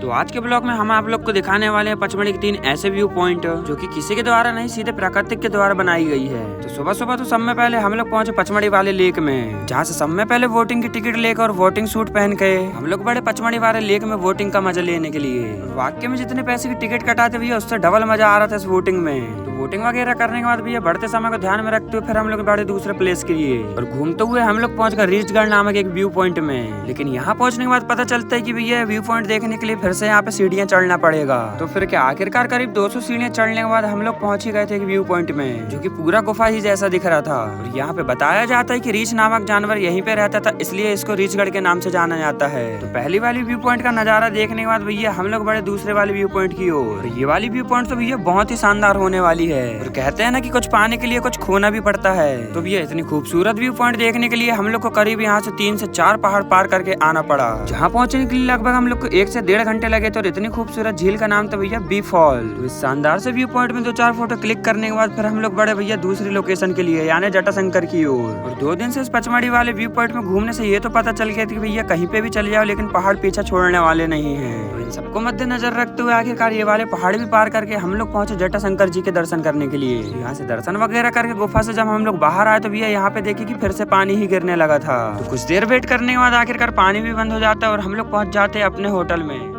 तो आज के ब्लॉग में हम आप लोग को दिखाने वाले हैं पचमढ़ी के 3 ऐसे व्यू पॉइंट जो कि किसी के द्वारा नहीं सीधे प्राकृतिक के द्वारा बनाई गई है। तो सुबह सुबह तो सब में पहले हम लोग पहुंचे पचमढ़ी वाले लेक में, जहां से सब में पहले वोटिंग की टिकट लेकर और वोटिंग सूट पहन के हम लोग बड़े पचमढ़ी वाले लेक में वोटिंग का मजा लेने के लिए। वाकई में जितने पैसे की टिकट कटाते भैया उससे डबल मजा आ रहा था इस वोटिंग में। तो वोटिंग वगैरह करने के बाद भैया बढ़ते समय को ध्यान में रखते हुए फिर हम लोग बड़े दूसरे प्लेस के लिए और घूमते हुए हम लोग पहुंच गए रीचगढ़ नामक एक व्यू पॉइंट में। लेकिन यहाँ पहुंचने के बाद पता चलता है कि भैया व्यू पॉइंट देखने के लिए फिर से यहाँ पे सीढ़ियाँ चढ़ना पड़ेगा। तो फिर क्या आखिरकार करीब 200 सीढ़ियाँ चढ़ने के बाद हम लोग पहुंच ही गए थे एक व्यू पॉइंट में, जो कि पूरा गुफा ही जैसा दिख रहा था। और यहाँ पे बताया जाता है कि रीछ नामक जानवर यहीं पे रहता था, इसलिए इसको रीचगढ़ के नाम से जाना जाता है। तो पहली वाली व्यू पॉइंट का नजारा देखने के बाद भैया हम लोग बड़े दूसरे वाले व्यू पॉइंट की ओर। ये वाली व्यू पॉइंट तो भैया बहुत ही शानदार होने वाली है और कहते हैं ना कि कुछ पाने के लिए कुछ खोना भी पड़ता है। तो भैया इतनी खूबसूरत व्यू पॉइंट देखने के लिए हम लोग को करीब यहाँ से 3 से 4 पहाड़ पार करके आना पड़ा, जहाँ पहुँचने के लिए लगभग हम लोग को 1 से 1.5 घंटे लगे। तो इतनी खूबसूरत झील का नाम था भैया बी फॉल। तो इस शानदार से व्यू पॉइंट में 2-4 फोटो क्लिक करने के बाद फिर हम लोग बड़े भैया दूसरी लोकेशन के लिए यानी जटाशंकर की ओर। और 2 दिन से इस पचमढ़ी वाले व्यू पॉइंट में घूमने से ये तो पता चल गया था कि भैया कहीं पे भी चले जाओ लेकिन पहाड़ पीछा छोड़ने वाले नहीं है। तो इन सबको मद्देनजर रखते हुए आखिरकार ये वाले पहाड़ भी पार करके हम लोग पहुंचे जटाशंकर जी के दर्शन करने के लिए। यहाँ से दर्शन वगैरह करके गुफा से जब हम लोग बाहर आए तो भैया यहाँ पे देखे कि फिर से पानी ही गिरने लगा था। तो कुछ देर वेट करने के बाद आखिरकार पानी भी बंद हो जाता है और हम लोग पहुंच जाते हैं अपने होटल में।